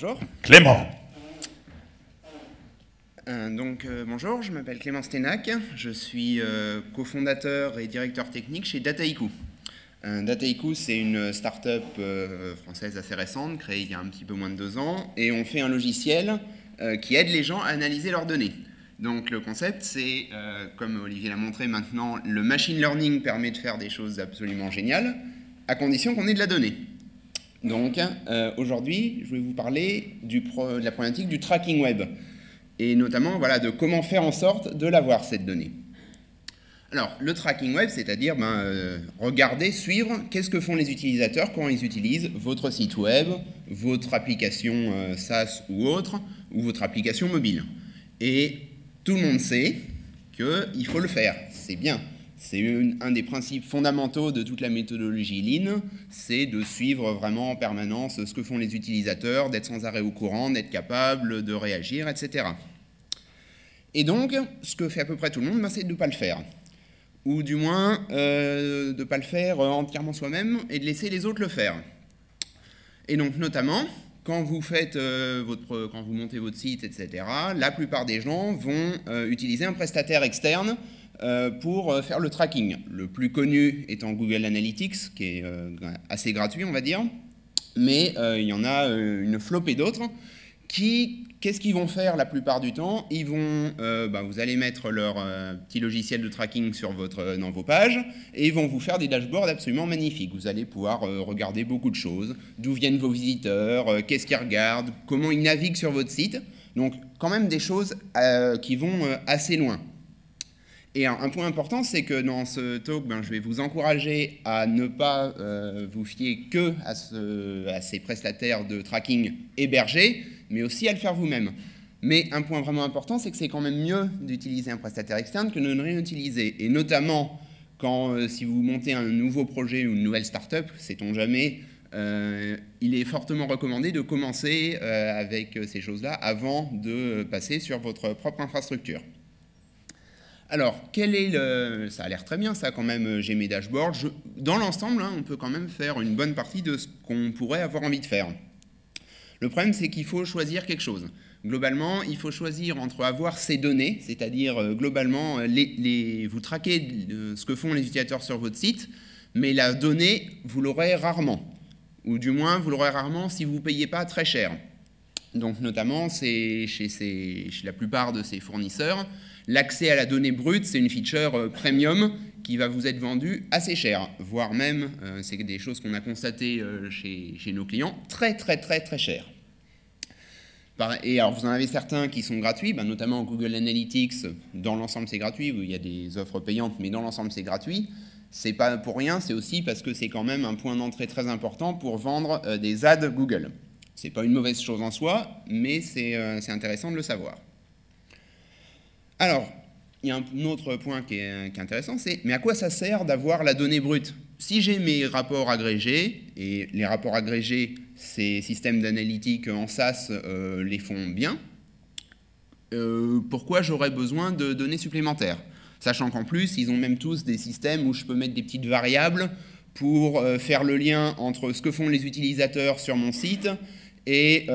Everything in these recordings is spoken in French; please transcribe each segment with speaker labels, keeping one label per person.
Speaker 1: bonjour.
Speaker 2: Clément.
Speaker 1: Bonjour, je m'appelle Clément Stenac, je suis cofondateur et directeur technique chez Dataiku. Dataiku, c'est une start-up française assez récente, créée il y a un petit peu moins de 2 ans, et on fait un logiciel qui aide les gens à analyser leurs données. Donc le concept, c'est, comme Olivier l'a montré maintenant, le machine learning permet de faire des choses absolument géniales, à condition qu'on ait de la donnée. Donc aujourd'hui, je vais vous parler de la problématique du tracking web, et notamment de comment faire en sorte de l'avoir, cette donnée. Alors, le tracking web, c'est-à-dire regarder, suivre, qu'est-ce que font les utilisateurs quand ils utilisent votre site web, votre application SaaS ou autre, ou votre application mobile. Et tout le monde sait qu'il faut le faire, c'est bien. C'est un des principes fondamentaux de toute la méthodologie Lean, c'est de suivre vraiment en permanence ce que font les utilisateurs, d'être sans arrêt au courant, d'être capable de réagir, etc. Et donc, ce que fait à peu près tout le monde, c'est de ne pas le faire. Ou du moins, de ne pas le faire entièrement soi-même et de laisser les autres le faire. Et donc, notamment, quand vous montez votre site, etc., la plupart des gens vont utiliser un prestataire externe pour faire le tracking. Le plus connu étant Google Analytics, qui est assez gratuit, on va dire, mais il y en a une flopée d'autres qui, qu'est-ce qu'ils vont faire la plupart du temps? Ils vont, vous allez mettre leur petit logiciel de tracking dans vos pages et ils vont vous faire des dashboards absolument magnifiques. Vous allez pouvoir regarder beaucoup de choses, d'où viennent vos visiteurs, qu'est-ce qu'ils regardent, comment ils naviguent sur votre site. Donc quand même des choses qui vont assez loin. Et un point important, c'est que dans ce talk, je vais vous encourager à ne pas vous fier que à ces prestataires de tracking hébergés, mais aussi à le faire vous-même. Mais un point vraiment important, c'est que c'est quand même mieux d'utiliser un prestataire externe que de ne rien utiliser. Et notamment, si vous montez un nouveau projet ou une nouvelle start-up, sait-on jamais, il est fortement recommandé de commencer avec ces choses-là avant de passer sur votre propre infrastructure. Alors, ça a l'air très bien, ça, quand même, j'ai mes dashboards. Dans l'ensemble, on peut quand même faire une bonne partie de ce qu'on pourrait avoir envie de faire. Le problème, c'est qu'il faut choisir quelque chose. Globalement, il faut choisir entre avoir ces données, c'est-à-dire, globalement, vous traquez ce que font les utilisateurs sur votre site, mais la donnée, vous l'aurez rarement. Ou du moins, vous l'aurez rarement si vous ne payez pas très cher. Donc, notamment, chez la plupart de ces fournisseurs, l'accès à la donnée brute, c'est une feature premium qui va vous être vendue assez cher, voire même, c'est des choses qu'on a constatées chez nos clients, très très très très cher. Et alors vous en avez certains qui sont gratuits, notamment Google Analytics, dans l'ensemble c'est gratuit, où il y a des offres payantes, mais dans l'ensemble c'est gratuit. C'est pas pour rien, c'est aussi parce que c'est quand même un point d'entrée très important pour vendre des ads Google. C'est pas une mauvaise chose en soi, mais c'est intéressant de le savoir. Alors, il y a un autre point qui est intéressant, mais à quoi ça sert d'avoir la donnée brute? Si j'ai mes rapports agrégés, et les rapports agrégés, ces systèmes d'analytique en SaaS les font bien, pourquoi j'aurais besoin de données supplémentaires? Sachant qu'en plus, ils ont même tous des systèmes où je peux mettre des petites variables pour faire le lien entre ce que font les utilisateurs sur mon site et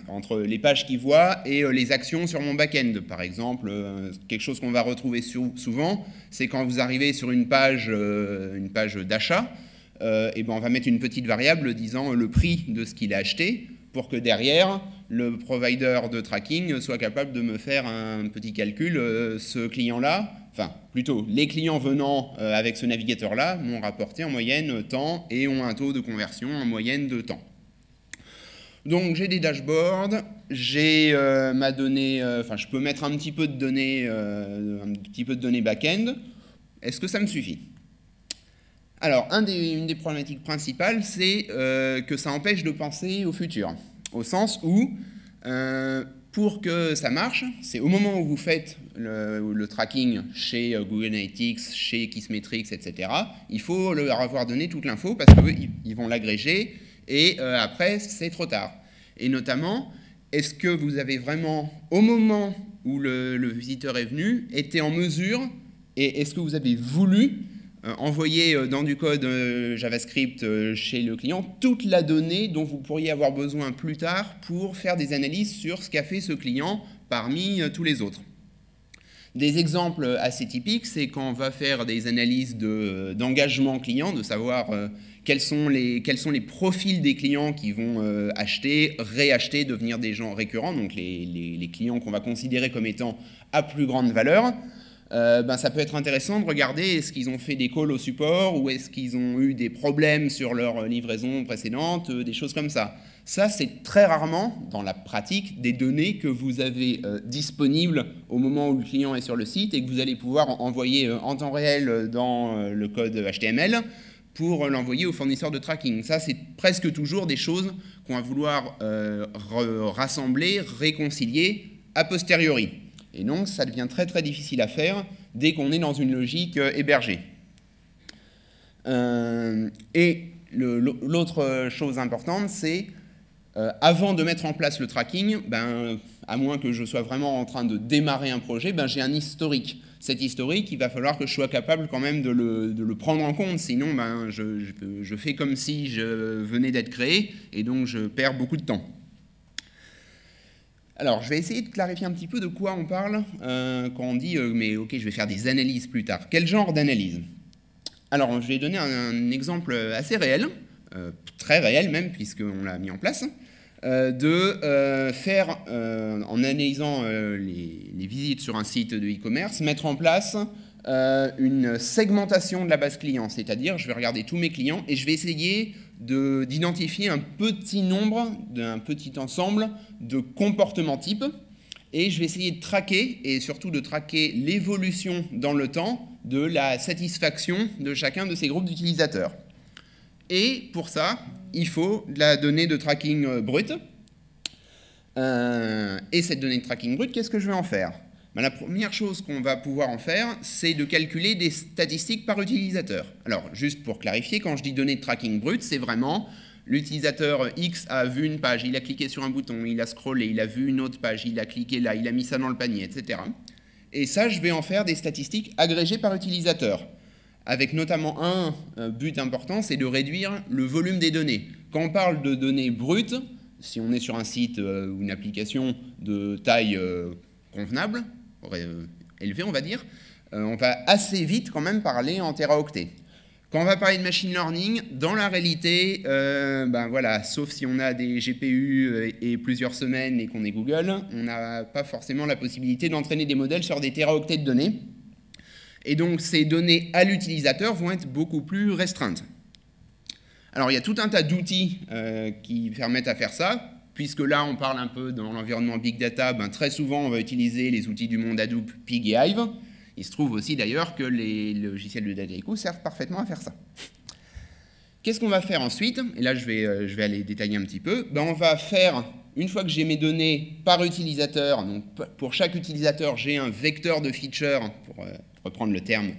Speaker 1: entre les pages qu'ils voient et les actions sur mon back-end. Par exemple, quelque chose qu'on va retrouver souvent, c'est quand vous arrivez sur une page d'achat, on va mettre une petite variable disant le prix de ce qu'il a acheté pour que derrière, le provider de tracking soit capable de me faire un petit calcul. Ce client-là, plutôt les clients venant avec ce navigateur-là m'ont rapporté en moyenne tant et ont un taux de conversion en moyenne de temps. Donc j'ai des dashboards, j'ai ma donnée, je peux mettre un petit peu de données, back-end. Est-ce que ça me suffit? Alors, une des problématiques principales, c'est que ça empêche de penser au futur, au sens où, pour que ça marche, c'est au moment où vous faites le tracking chez Google Analytics, chez Kissmetrics, etc., il faut leur avoir donné toute l'info parce qu'ils vont l'agréger. Et après, c'est trop tard. Et notamment, est-ce que vous avez vraiment, au moment où le visiteur est venu, été en mesure, et est-ce que vous avez voulu envoyer dans du code JavaScript chez le client toute la donnée dont vous pourriez avoir besoin plus tard pour faire des analyses sur ce qu'a fait ce client parmi tous les autres. Des exemples assez typiques, c'est quand on va faire des analyses d'engagement client, de savoir quels sont les profils des clients qui vont acheter, réacheter, devenir des gens récurrents, donc les clients qu'on va considérer comme étant à plus grande valeur. Ça peut être intéressant de regarder est-ce qu'ils ont fait des calls au support ou est-ce qu'ils ont eu des problèmes sur leur livraison précédente, des choses comme ça. Ça, c'est très rarement, dans la pratique, des données que vous avez disponibles au moment où le client est sur le site et que vous allez pouvoir envoyer en temps réel dans le code HTML pour l'envoyer au fournisseur de tracking. Ça, c'est presque toujours des choses qu'on va vouloir rassembler, réconcilier a posteriori. Et donc, ça devient très très difficile à faire dès qu'on est dans une logique hébergée. Et l'autre chose importante, c'est avant de mettre en place le tracking, à moins que je sois vraiment en train de démarrer un projet, j'ai un historique. Cet historique, il va falloir que je sois capable quand même de le prendre en compte, sinon je fais comme si je venais d'être créé, et donc je perds beaucoup de temps. Alors, je vais essayer de clarifier un petit peu de quoi on parle quand on dit mais ok, je vais faire des analyses plus tard. Quel genre d'analyse? Alors, je vais donner un exemple assez réel, très réel même, puisqu'on l'a mis en place, de faire, en analysant les visites sur un site de e-commerce, mettre en place une segmentation de la base client, c'est-à-dire je vais regarder tous mes clients et je vais essayer d'identifier un petit nombre, un petit ensemble de comportements types et je vais essayer de traquer et surtout de traquer l'évolution dans le temps de la satisfaction de chacun de ces groupes d'utilisateurs. Et pour ça, il faut de la donnée de tracking brute. Et cette donnée de tracking brute, qu'est-ce que je vais en faire? La première chose qu'on va pouvoir en faire, c'est de calculer des statistiques par utilisateur. Alors, juste pour clarifier, quand je dis données de tracking brute, c'est vraiment l'utilisateur X a vu une page, il a cliqué sur un bouton, il a scrollé, il a vu une autre page, il a cliqué là, il a mis ça dans le panier, etc. Et ça, je vais en faire des statistiques agrégées par utilisateur, avec notamment un but important, c'est de réduire le volume des données. Quand on parle de données brutes, si on est sur un site ou une application de taille convenable, élevé, on va dire, on va assez vite quand même parler en téraoctets. Quand on va parler de machine learning, dans la réalité, voilà, sauf si on a des GPU et plusieurs semaines et qu'on est Google, on n'a pas forcément la possibilité d'entraîner des modèles sur des téraoctets de données. Et donc ces données à l'utilisateur vont être beaucoup plus restreintes. Alors il y a tout un tas d'outils qui permettent à faire ça. Puisque là, on parle un peu dans l'environnement Big Data, très souvent, on va utiliser les outils du monde Hadoop, Pig et Hive. Il se trouve aussi d'ailleurs que les logiciels de Dataiku servent parfaitement à faire ça. Qu'est-ce qu'on va faire ensuite? Et là, je vais aller détailler un petit peu. On va faire, une fois que j'ai mes données par utilisateur, donc pour chaque utilisateur, j'ai un vecteur de feature, pour reprendre le terme,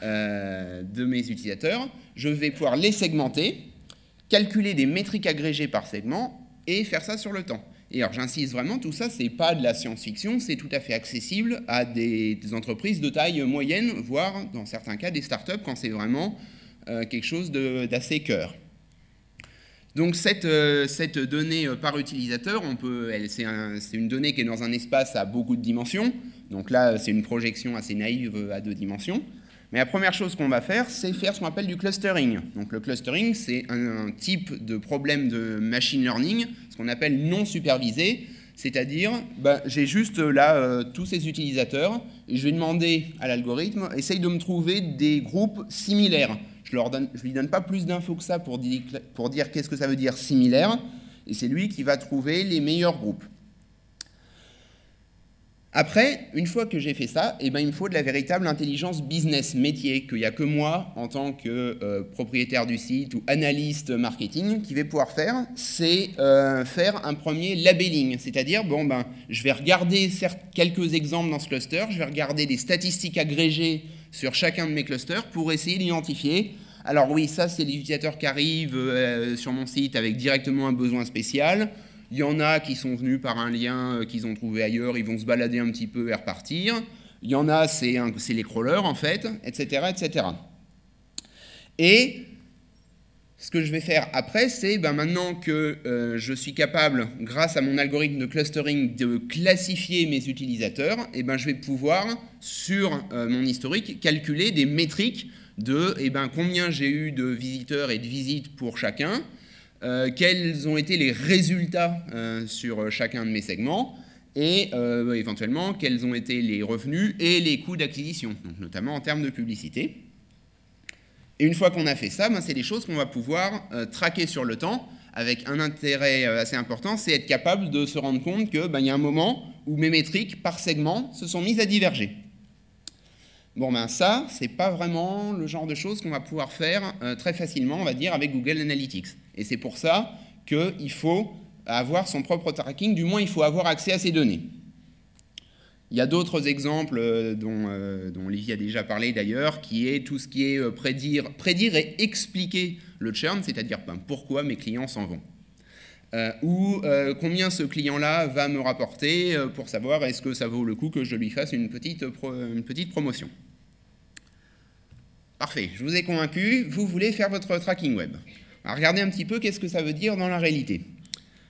Speaker 1: de mes utilisateurs. Je vais pouvoir les segmenter, calculer des métriques agrégées par segment, et faire ça sur le temps. Et alors j'insiste vraiment, tout ça, c'est pas de la science-fiction, c'est tout à fait accessible à des entreprises de taille moyenne, voire dans certains cas des startups, quand c'est vraiment quelque chose d'assez cœur. Donc cette donnée par utilisateur, c'est une donnée qui est dans un espace à beaucoup de dimensions. Donc là, c'est une projection assez naïve à 2 dimensions. Mais la première chose qu'on va faire, c'est faire ce qu'on appelle du clustering. Donc le clustering, c'est un type de problème de machine learning, ce qu'on appelle non supervisé, c'est-à-dire, j'ai juste là tous ces utilisateurs, et je vais demander à l'algorithme, essaye de me trouver des groupes similaires. Je ne lui donne pas plus d'infos que ça pour dire qu'est-ce que ça veut dire similaire, et c'est lui qui va trouver les meilleurs groupes. Après, une fois que j'ai fait ça, il me faut de la véritable intelligence business métier, qu'il n'y a que moi, en tant que propriétaire du site ou analyste marketing, qui vais pouvoir faire, c'est faire un premier labeling. C'est-à-dire, je vais regarder quelques exemples dans ce cluster, je vais regarder des statistiques agrégées sur chacun de mes clusters pour essayer d'identifier. Alors oui, ça, c'est les utilisateurs qui arrivent sur mon site avec directement un besoin spécial. Il y en a qui sont venus par un lien qu'ils ont trouvé ailleurs, ils vont se balader un petit peu et repartir. Il y en a, c'est les crawlers en fait, etc., etc. Et ce que je vais faire après, c'est maintenant que je suis capable, grâce à mon algorithme de clustering, de classifier mes utilisateurs, je vais pouvoir, sur mon historique, calculer des métriques de combien j'ai eu de visiteurs et de visites pour chacun, quels ont été les résultats sur chacun de mes segments, et éventuellement quels ont été les revenus et les coûts d'acquisition, notamment en termes de publicité. Et une fois qu'on a fait ça, c'est des choses qu'on va pouvoir traquer sur le temps, avec un intérêt assez important, c'est être capable de se rendre compte qu'il y a un moment où mes métriques par segment se sont mises à diverger. Bon, ça, c'est pas vraiment le genre de choses qu'on va pouvoir faire très facilement, on va dire, avec Google Analytics. Et c'est pour ça qu'il faut avoir son propre tracking, du moins il faut avoir accès à ces données. Il y a d'autres exemples dont Olivier a déjà parlé d'ailleurs, qui est tout ce qui est prédire et expliquer le churn, c'est-à-dire pourquoi mes clients s'en vont. Ou combien ce client-là va me rapporter pour savoir est-ce que ça vaut le coup que je lui fasse une petite promotion. Parfait, je vous ai convaincu, vous voulez faire votre tracking web. Alors regardez un petit peu qu'est-ce que ça veut dire dans la réalité.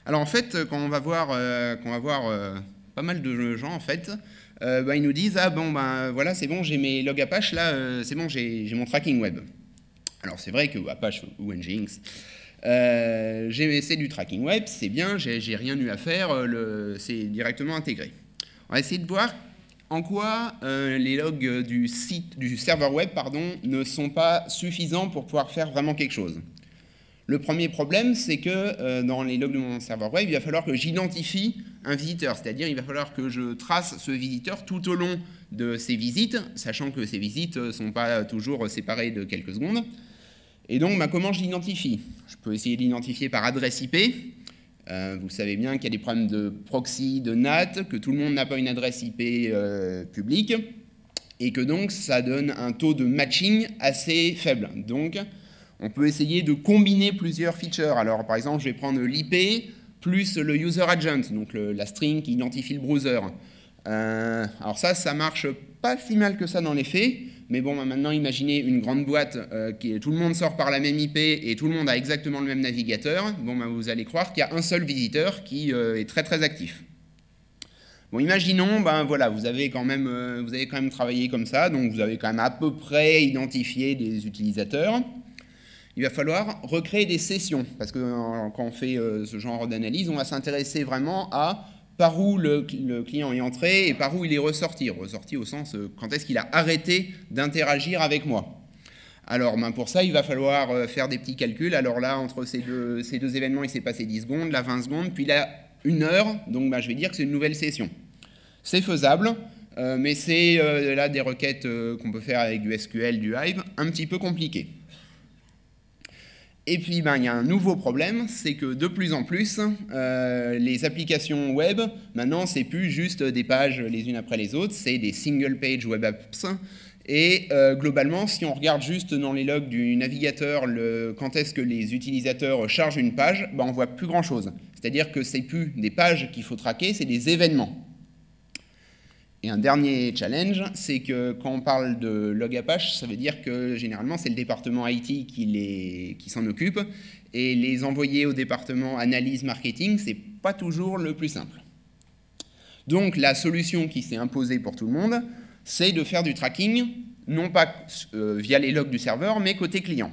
Speaker 1: Alors en fait, quand on va voir pas mal de gens en fait, ils nous disent voilà, c'est bon, j'ai mes log Apache là, c'est bon, j'ai mon tracking web. Alors c'est vrai que Apache ou Nginx, c'est du tracking web, c'est bien, j'ai rien eu à faire, c'est directement intégré. On va essayer de voir en quoi les logs du serveur web ne sont pas suffisants pour pouvoir faire vraiment quelque chose. Le premier problème, c'est que dans les logs de mon serveur web, il va falloir que j'identifie un visiteur, c'est-à-dire il va falloir que je trace ce visiteur tout au long de ses visites, sachant que ces visites ne sont pas toujours séparées de quelques secondes. Et donc, comment je l'identifie? Je peux essayer de l'identifier par adresse IP. Vous savez bien qu'il y a des problèmes de proxy, de NAT, que tout le monde n'a pas une adresse IP publique, et que donc ça donne un taux de matching assez faible. Donc, on peut essayer de combiner plusieurs features. Alors, par exemple, je vais prendre l'IP plus le user agent, donc la string qui identifie le browser. Alors ça marche pas si mal que ça dans les faits, mais bon, maintenant, imaginez une grande boîte, tout le monde sort par la même IP et tout le monde a exactement le même navigateur. Bon, vous allez croire qu'il y a un seul visiteur qui est très très actif. Bon, imaginons, voilà, vous avez quand même travaillé comme ça, donc vous avez quand même à peu près identifié des utilisateurs. Il va falloir recréer des sessions, parce que quand on fait ce genre d'analyse, on va s'intéresser vraiment à par où le client est entré et par où il est ressorti. Ressorti au sens quand est-ce qu'il a arrêté d'interagir avec moi. Alors pour ça, il va falloir faire des petits calculs. Alors là, entre ces deux événements, il s'est passé 10 secondes, là 20 secondes, puis là 1 heure, donc je vais dire que c'est une nouvelle session. C'est faisable, mais c'est là des requêtes qu'on peut faire avec du SQL, du Hive, un petit peu compliquées. Et puis, il y a un nouveau problème, c'est que de plus en plus, les applications web, maintenant, c'est plus juste des pages les unes après les autres, c'est des single page web apps. Et globalement, si on regarde juste dans les logs du navigateur quand est-ce que les utilisateurs chargent une page, on ne voit plus grand-chose. C'est-à-dire que ce n'est plus des pages qu'il faut traquer, c'est des événements. Et un dernier challenge, c'est que quand on parle de log Apache, ça veut dire que généralement c'est le département IT qui s'en occupe, et les envoyer au département analyse marketing, c'est pas toujours le plus simple. Donc la solution qui s'est imposée pour tout le monde, c'est de faire du tracking, non pas via les logs du serveur, mais côté client.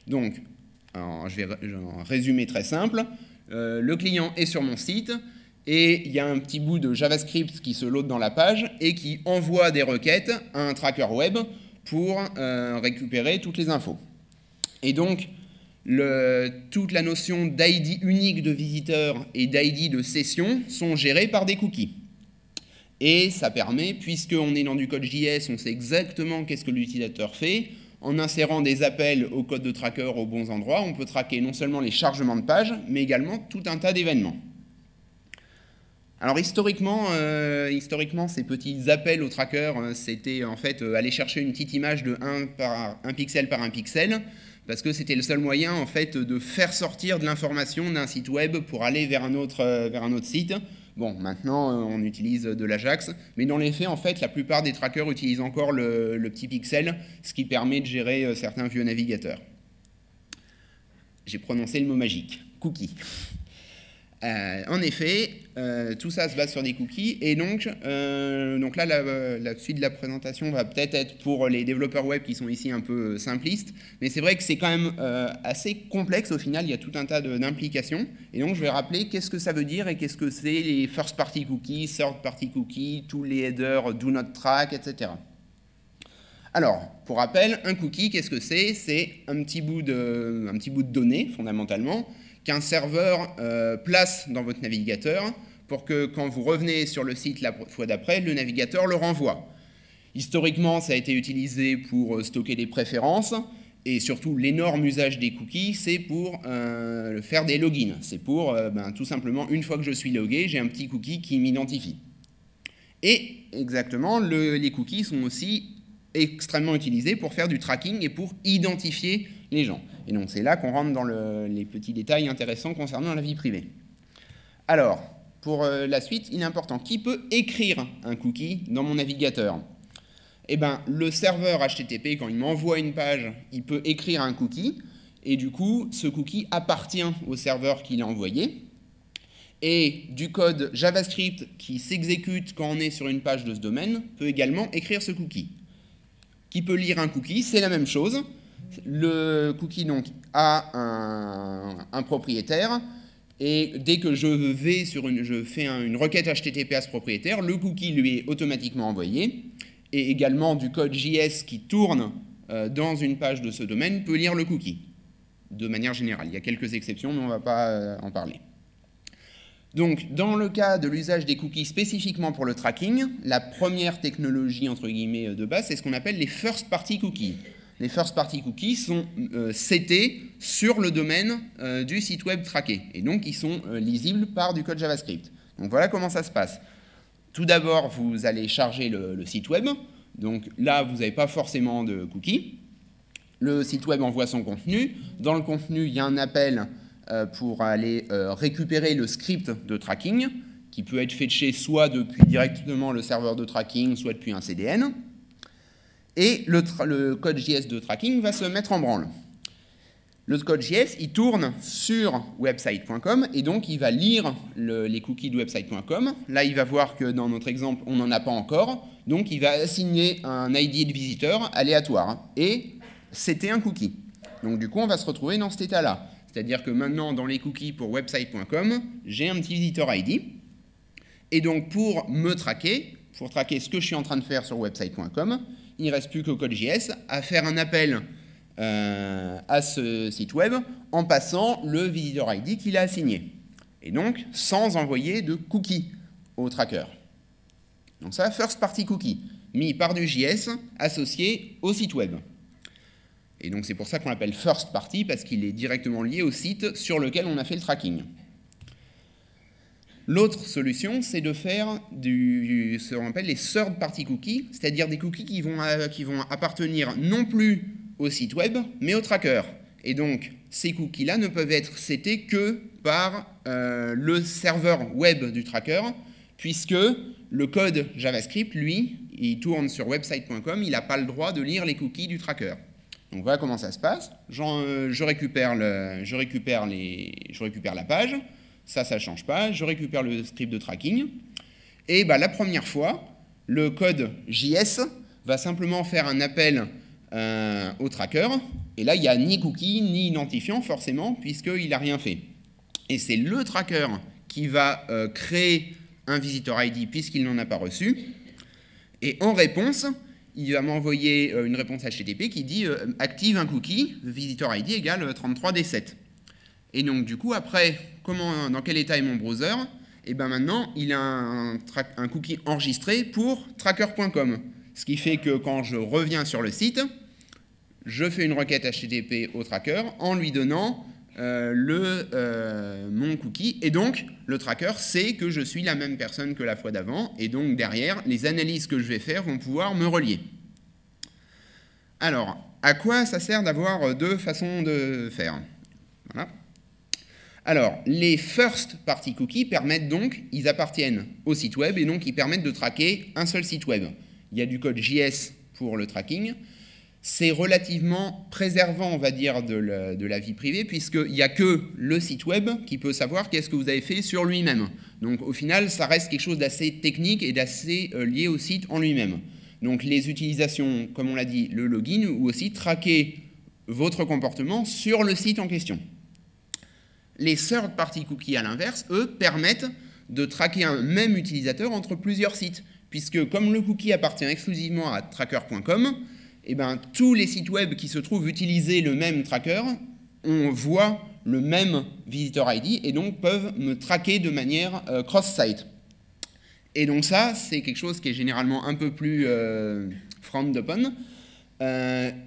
Speaker 1: Donc, je vais résumer très simple, le client est sur mon site, et il y a un petit bout de JavaScript qui se load dans la page et qui envoie des requêtes à un tracker web pour récupérer toutes les infos. Et donc, toute la notion d'ID unique de visiteur et d'ID de session sont gérées par des cookies. Et ça permet, puisqu'on est dans du code JS, on sait exactement qu'est-ce que l'utilisateur fait, en insérant des appels au code de tracker aux bons endroits, on peut traquer non seulement les chargements de pages, mais également tout un tas d'événements. Alors historiquement, ces petits appels au tracker, c'était en fait aller chercher une petite image de 1 pixel par 1 pixel, parce que c'était le seul moyen en fait de faire sortir de l'information d'un site web pour aller vers un autre site. Bon, maintenant on utilise de l'Ajax, mais dans les faits, en fait, la plupart des trackers utilisent encore le petit pixel, ce qui permet de gérer certains vieux navigateurs. J'ai prononcé le mot magique, cookie. En effet, tout ça se base sur des cookies, et donc là, la suite de la présentation va peut-être être pour les développeurs web qui sont ici un peu simplistes, mais c'est vrai que c'est quand même assez complexe au final, il y a tout un tas d'implications, et donc je vais rappeler qu'est-ce que ça veut dire et qu'est-ce que c'est les first party cookies, third party cookies, tous les headers, do not track, etc. Alors, pour rappel, un cookie, qu'est-ce que c'est? C'est un petit bout de données, fondamentalement, qu'un serveur place dans votre navigateur pour que quand vous revenez sur le site la fois d'après, le navigateur le renvoie. Historiquement, ça a été utilisé pour stocker des préférences et surtout l'énorme usage des cookies, c'est pour faire des logins. C'est pour tout simplement, une fois que je suis logué, j'ai un petit cookie qui m'identifie. Et exactement, les cookies sont aussi extrêmement utilisés pour faire du tracking et pour identifier les gens. Et donc c'est là qu'on rentre dans les petits détails intéressants concernant la vie privée. Alors, pour la suite, il est important. Qui peut écrire un cookie dans mon navigateur? Eh bien, le serveur HTTP, quand il m'envoie une page, il peut écrire un cookie, et du coup, ce cookie appartient au serveur qui l'a envoyé. Et du code JavaScript qui s'exécute quand on est sur une page de ce domaine peut également écrire ce cookie. Qui peut lire un cookie? C'est la même chose. Le cookie donc a un propriétaire, et dès que je fais une requête HTTP à ce propriétaire, le cookie lui est automatiquement envoyé, et également du code JS qui tourne dans une page de ce domaine peut lire le cookie, de manière générale. Il y a quelques exceptions, mais on ne va pas en parler. Donc, dans le cas de l'usage des cookies spécifiquement pour le tracking, la première technologie, entre guillemets, de base, c'est ce qu'on appelle les first party cookies. Les first party cookies sont setés sur le domaine du site web traqué, et donc ils sont lisibles par du code JavaScript. Donc voilà comment ça se passe. Tout d'abord, vous allez charger le site web, donc là, vous n'avez pas forcément de cookies. Le site web envoie son contenu. Dans le contenu, il y a un appel pour aller récupérer le script de tracking, qui peut être fetché soit depuis directement le serveur de tracking, soit depuis un CDN. Et le code JS de tracking va se mettre en branle. Le code JS, il tourne sur website.com, et donc il va lire les cookies de website.com. Là, il va voir que dans notre exemple, on n'en a pas encore, donc il va assigner un ID de visiteur aléatoire, et c'était un cookie. Donc du coup, on va se retrouver dans cet état-là. C'est-à-dire que maintenant, dans les cookies pour website.com, j'ai un petit visitor ID. Et donc, pour traquer ce que je suis en train de faire sur website.com, il ne reste plus qu'au code JS à faire un appel à ce site web en passant le visitor ID qu'il a assigné. Et donc, sans envoyer de cookies au tracker. Donc ça, first party cookie, mis par du JS associé au site web. Et donc c'est pour ça qu'on l'appelle first party, parce qu'il est directement lié au site sur lequel on a fait le tracking. L'autre solution, c'est de faire ce qu'on appelle les third party cookies, c'est-à-dire des cookies qui vont appartenir non plus au site web, mais au tracker. Et donc ces cookies-là ne peuvent être setés que par le serveur web du tracker, puisque le code JavaScript, lui, il tourne sur website.com, il n'a pas le droit de lire les cookies du tracker. Donc voilà comment ça se passe. Je récupère la page, ça ne change pas, je récupère le script de tracking, et la première fois, le code JS va simplement faire un appel au tracker, et là il n'y a ni cookie ni identifiant forcément, puisqu'il n'a rien fait. Et c'est le tracker qui va créer un visitor ID puisqu'il n'en a pas reçu, et en réponse, il va m'envoyer une réponse HTTP qui dit active un cookie, visitor ID égale 33D7. Et donc du coup, après, dans quel état est mon browser? Et bien maintenant, il a un cookie enregistré pour tracker.com. Ce qui fait que quand je reviens sur le site, je fais une requête HTTP au tracker en lui donnant mon cookie. Et donc, le tracker sait que je suis la même personne que la fois d'avant. Et donc, derrière, les analyses que je vais faire vont pouvoir me relier. Alors, à quoi ça sert d'avoir deux façons de faire? Voilà. Alors, les first party cookies permettent donc, ils appartiennent au site web et donc ils permettent de traquer un seul site web. Il y a du code JS pour le tracking. c'est relativement préservant, on va dire, de la vie privée, puisqu'il n'y a que le site web qui peut savoir qu'est-ce que vous avez fait sur lui-même. Donc au final, ça reste quelque chose d'assez technique et d'assez lié au site en lui-même. Donc les utilisations, comme on l'a dit, le login, ou aussi traquer votre comportement sur le site en question. Les third-party cookies, à l'inverse, eux, permettent de traquer un même utilisateur entre plusieurs sites, puisque comme le cookie appartient exclusivement à tracker.com, eh ben, tous les sites web qui se trouvent utiliser le même tracker, on voit le même visitor ID et donc peuvent me traquer de manière cross-site. Et donc ça, c'est quelque chose qui est généralement un peu plus frowned upon.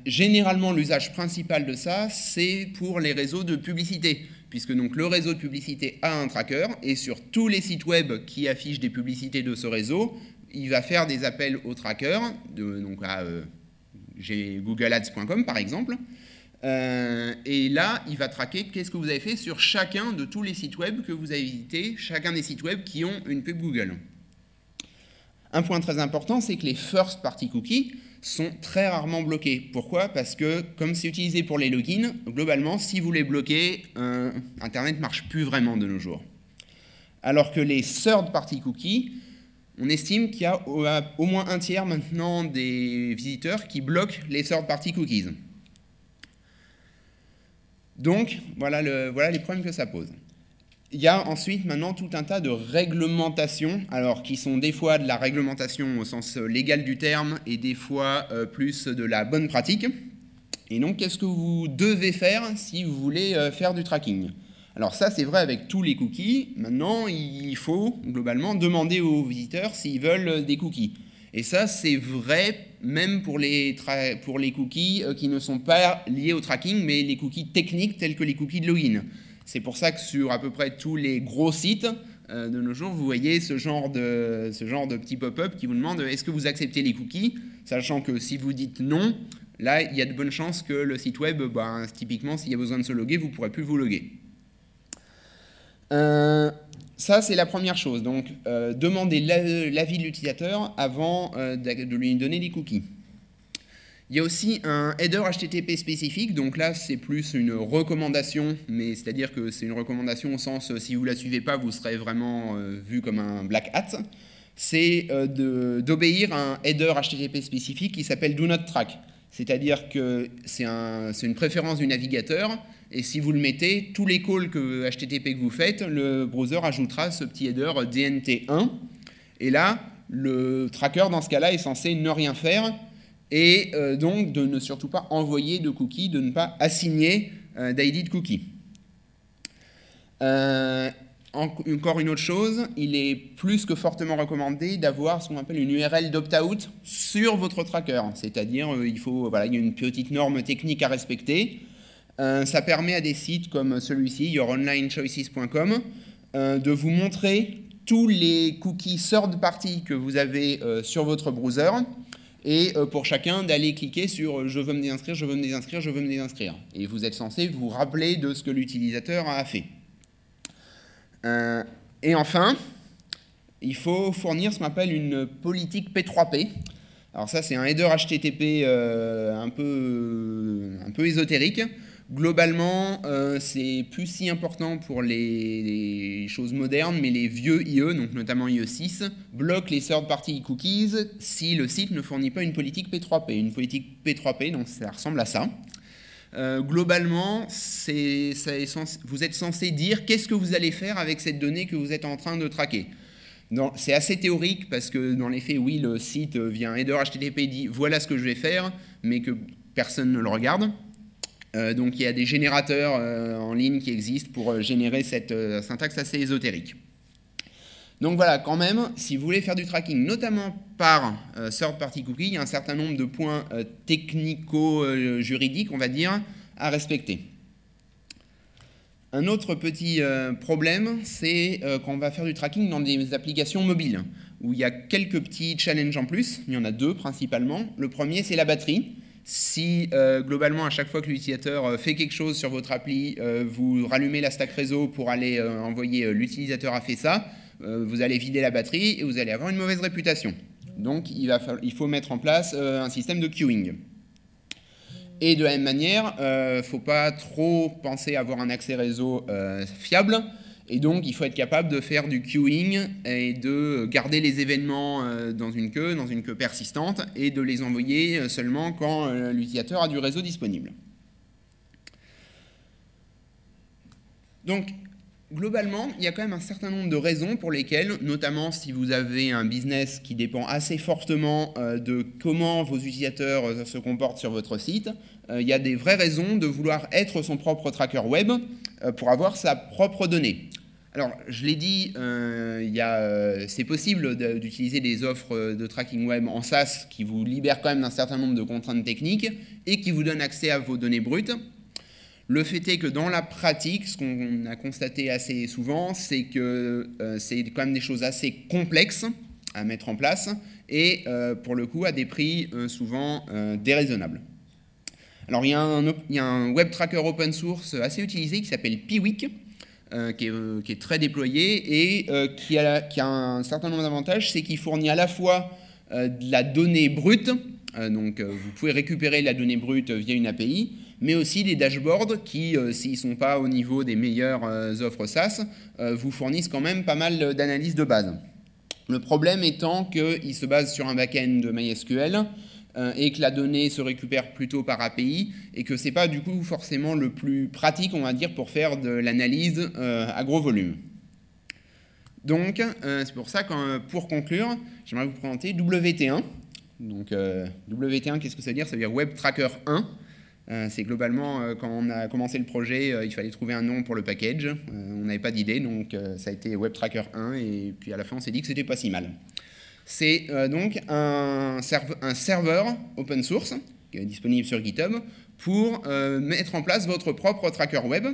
Speaker 1: Généralement, l'usage principal de ça, c'est pour les réseaux de publicité, puisque donc le réseau de publicité a un tracker, et sur tous les sites web qui affichent des publicités de ce réseau, il va faire des appels au tracker, donc à googleads.com par exemple, et là, il va traquer qu'est-ce que vous avez fait sur chacun de tous les sites web que vous avez visités, chacun des sites web qui ont une pub Google. Un point très important, c'est que les first party cookies sont très rarement bloqués. Pourquoi? Parce que, comme c'est utilisé pour les logins, globalement, si vous les bloquez, Internet ne marche plus vraiment de nos jours. Alors que les third party cookies, on estime qu'il y a au moins un tiers maintenant des visiteurs qui bloquent les third party cookies. Donc, voilà les problèmes que ça pose. Il y a ensuite maintenant tout un tas de réglementations, alors qui sont des fois de la réglementation au sens légal du terme et des fois plus de la bonne pratique. Et donc, qu'est-ce que vous devez faire si vous voulez faire du tracking? Alors ça, c'est vrai avec tous les cookies. Maintenant, il faut globalement demander aux visiteurs s'ils veulent des cookies. Et ça, c'est vrai même pour les cookies qui ne sont pas liés au tracking, mais les cookies techniques tels que les cookies de login. C'est pour ça que sur à peu près tous les gros sites de nos jours, vous voyez ce genre de petit pop-up qui vous demande est-ce que vous acceptez les cookies, sachant que si vous dites non, là, il y a de bonnes chances que le site web, typiquement, s'il y a besoin de se loguer, vous ne pourrez plus vous loguer. Ça, c'est la première chose. Donc, demandez l'avis de l'utilisateur avant de lui donner des cookies. Il y a aussi un header HTTP spécifique. Donc là, c'est plus une recommandation, mais c'est-à-dire que c'est une recommandation au sens, si vous ne la suivez pas, vous serez vraiment vu comme un black hat. C'est d'obéir à un header HTTP spécifique qui s'appelle Do Not Track. C'est-à-dire que c'est une préférence du navigateur. Et si vous le mettez, tous les calls HTTP que vous faites, le browser ajoutera ce petit header DNT1. Et là, le tracker, dans ce cas-là, est censé ne rien faire et donc de ne surtout pas envoyer de cookies, de ne pas assigner d'ID de cookies. Encore une autre chose, il est plus que fortement recommandé d'avoir ce qu'on appelle une URL d'opt-out sur votre tracker. C'est-à-dire, il y a une petite norme technique à respecter. Ça permet à des sites comme celui-ci, youronlinechoices.com, de vous montrer tous les cookies third party que vous avez sur votre browser et pour chacun d'aller cliquer sur « je veux me désinscrire, je veux me désinscrire, je veux me désinscrire ». Et vous êtes censé vous rappeler de ce que l'utilisateur a fait. Et enfin, il faut fournir ce qu'on appelle une politique P3P. Alors ça, c'est un header HTTP un peu ésotérique. Globalement, c'est plus si important pour les choses modernes, mais les vieux IE, donc notamment IE6, bloquent les third-party cookies si le site ne fournit pas une politique P3P. Une politique P3P, donc ça ressemble à ça. Globalement, vous êtes censé dire qu'est-ce que vous allez faire avec cette donnée que vous êtes en train de traquer. C'est assez théorique parce que dans les faits, oui, le site via un header HTTP dit voilà ce que je vais faire, mais que personne ne le regarde. Donc il y a des générateurs en ligne qui existent pour générer cette syntaxe assez ésotérique. Donc voilà, quand même, si vous voulez faire du tracking, notamment par third-party cookie, il y a un certain nombre de points technico-juridiques, on va dire, à respecter. Un autre petit problème, c'est quand on va faire du tracking dans des applications mobiles, où il y a quelques petits challenges en plus. Il y en a deux principalement. Le premier, c'est la batterie. Si globalement, à chaque fois que l'utilisateur fait quelque chose sur votre appli, vous rallumez la stack réseau pour aller envoyer l'utilisateur a fait ça, vous allez vider la batterie et vous allez avoir une mauvaise réputation. Donc il faut mettre en place un système de queuing. Et de la même manière, il ne faut pas trop penser à avoir un accès réseau fiable. Et donc, il faut être capable de faire du queuing et de garder les événements dans une queue persistante, et de les envoyer seulement quand l'utilisateur a du réseau disponible. Donc, globalement, il y a quand même un certain nombre de raisons pour lesquelles, notamment si vous avez un business qui dépend assez fortement de comment vos utilisateurs se comportent sur votre site, il y a des vraies raisons de vouloir être son propre tracker web pour avoir sa propre donnée. Alors, je l'ai dit, c'est possible d'utiliser des offres de tracking web en SaaS qui vous libèrent quand même d'un certain nombre de contraintes techniques et qui vous donnent accès à vos données brutes. Le fait est que dans la pratique, ce qu'on a constaté assez souvent, c'est que c'est quand même des choses assez complexes à mettre en place et pour le coup à des prix souvent déraisonnables. Alors il y a un web tracker open source assez utilisé qui s'appelle Piwik, qui est très déployé et qui a un certain nombre d'avantages. C'est qu'il fournit à la fois de la donnée brute, donc vous pouvez récupérer la donnée brute via une API, mais aussi des dashboards qui, s'ils ne sont pas au niveau des meilleures offres SaaS, vous fournissent quand même pas mal d'analyses de base. Le problème étant qu'il se base sur un back-end de MySQL et que la donnée se récupère plutôt par API et que ce n'est pas du coup forcément le plus pratique, on va dire, pour faire de l'analyse à gros volume. Donc, c'est pour ça que pour conclure, j'aimerais vous présenter WT1. Donc, WT1, qu'est-ce que ça veut dire? Ça veut dire Web Tracker 1. C'est globalement, quand on a commencé le projet, il fallait trouver un nom pour le package. On n'avait pas d'idée, donc ça a été Web Tracker 1, et puis à la fin, on s'est dit que c'était pas si mal. C'est donc un serveur open source qui est disponible sur GitHub pour mettre en place votre propre tracker web.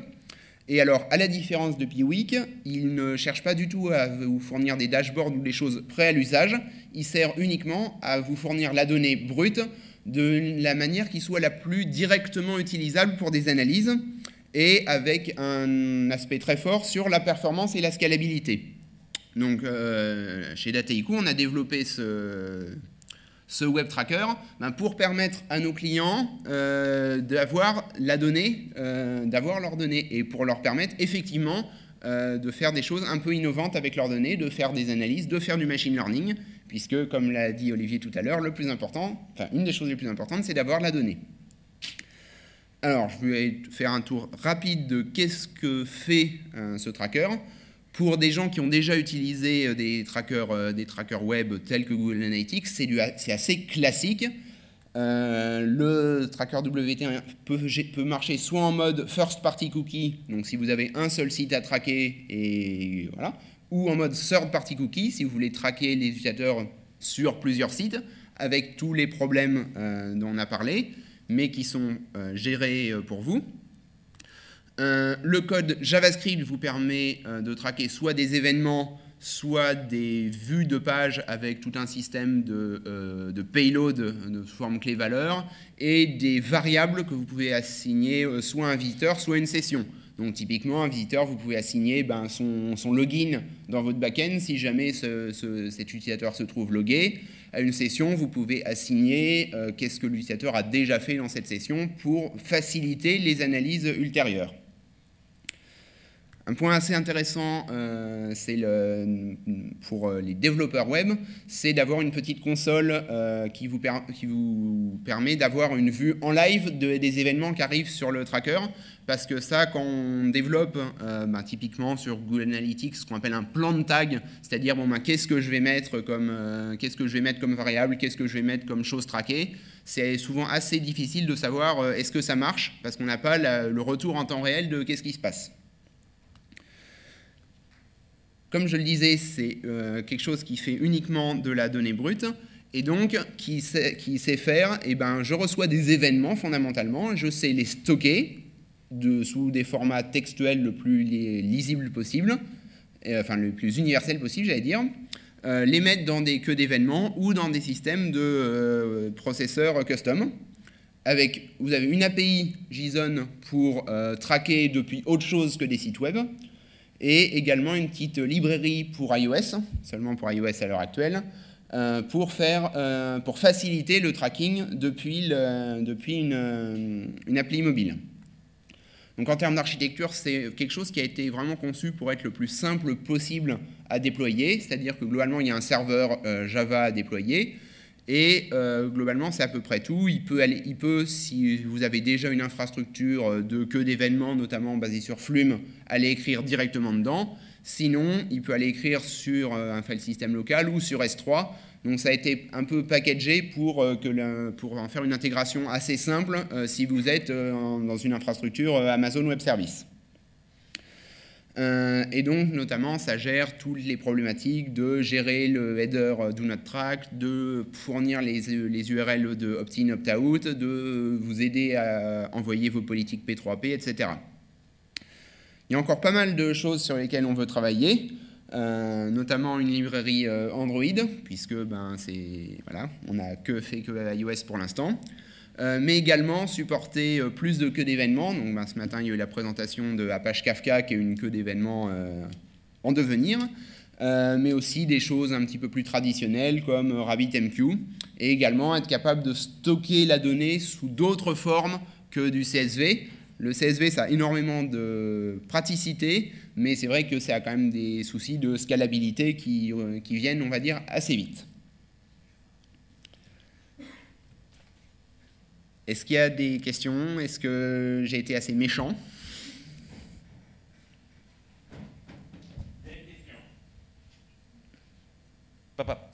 Speaker 1: Et alors, à la différence de Piwik, il ne cherche pas du tout à vous fournir des dashboards ou des choses prêtes à l'usage. Il sert uniquement à vous fournir la donnée brute de la manière qui soit la plus directement utilisable pour des analyses et avec un aspect très fort sur la performance et la scalabilité. Donc, chez Dataiku, on a développé ce web tracker pour permettre à nos clients d'avoir la donnée, d'avoir leurs données et pour leur permettre effectivement de faire des choses un peu innovantes avec leurs données, de faire des analyses, de faire du machine learning, puisque, comme l'a dit Olivier tout à l'heure, le plus important, enfin une des choses les plus importantes, c'est d'avoir la donnée. Alors, je vais faire un tour rapide de qu'est-ce que fait ce tracker. Pour des gens qui ont déjà utilisé des trackers web tels que Google Analytics, c'est assez classique. Le tracker WT1 peut marcher soit en mode first party cookie, donc si vous avez un seul site à traquer, et voilà, ou en mode third party cookie, si vous voulez traquer les utilisateurs sur plusieurs sites, avec tous les problèmes dont on a parlé, mais qui sont gérés pour vous. Le code JavaScript vous permet de traquer soit des événements, soit des vues de pages avec tout un système de payload de forme clé-valeur et des variables que vous pouvez assigner soit à un visiteur, soit à une session. Donc typiquement, un visiteur, vous pouvez assigner son login dans votre backend si jamais cet utilisateur se trouve logué. À une session, vous pouvez assigner qu'est-ce que l'utilisateur a déjà fait dans cette session pour faciliter les analyses ultérieures. Un point assez intéressant pour les développeurs web, c'est d'avoir une petite console qui vous permet d'avoir une vue en live des événements qui arrivent sur le tracker, parce que ça, quand on développe typiquement sur Google Analytics ce qu'on appelle un plan de tag, c'est-à-dire qu'est-ce que je vais mettre comme variable, qu'est-ce que je vais mettre comme chose traquée, c'est souvent assez difficile de savoir est-ce que ça marche, parce qu'on n'a pas le retour en temps réel de qu'est-ce qui se passe. Comme je le disais, c'est quelque chose qui fait uniquement de la donnée brute et donc qui sait faire, je reçois des événements fondamentalement, je sais les stocker sous des formats textuels le plus lisible possible, enfin le plus universel possible, j'allais dire, les mettre dans des queues d'événements ou dans des systèmes de processeurs custom. Vous avez une API JSON pour traquer depuis autre chose que des sites web, et également une petite librairie pour iOS, seulement pour iOS à l'heure actuelle, pour faciliter le tracking depuis une appli mobile. Donc en termes d'architecture, c'est quelque chose qui a été vraiment conçu pour être le plus simple possible à déployer, c'est-à-dire que globalement, il y a un serveur Java à déployer, et globalement, c'est à peu près tout. Il peut, si vous avez déjà une infrastructure de queue d'événements, notamment basée sur Flume, aller écrire directement dedans. Sinon, il peut aller écrire sur un file system local ou sur S3. Donc ça a été un peu packagé pour en faire une intégration assez simple si vous êtes dans une infrastructure Amazon Web Service. Et donc, notamment, ça gère toutes les problématiques de gérer le header Do Not Track, de fournir les URL de opt-in, opt-out, de vous aider à envoyer vos politiques P3P, etc. Il y a encore pas mal de choses sur lesquelles on veut travailler, notamment une librairie Android, puisque voilà, on n'a fait que iOS pour l'instant. Mais également supporter plus de queues d'événements. Donc ce matin, il y a eu la présentation de Apache Kafka, qui est une queue d'événements en devenir, mais aussi des choses un petit peu plus traditionnelles comme RabbitMQ, et également être capable de stocker la donnée sous d'autres formes que du CSV. Le CSV, ça a énormément de praticité, mais c'est vrai que ça a quand même des soucis de scalabilité qui viennent, on va dire, assez vite. Est-ce qu'il y a des questions? Est-ce que j'ai été assez méchant?
Speaker 2: Papa.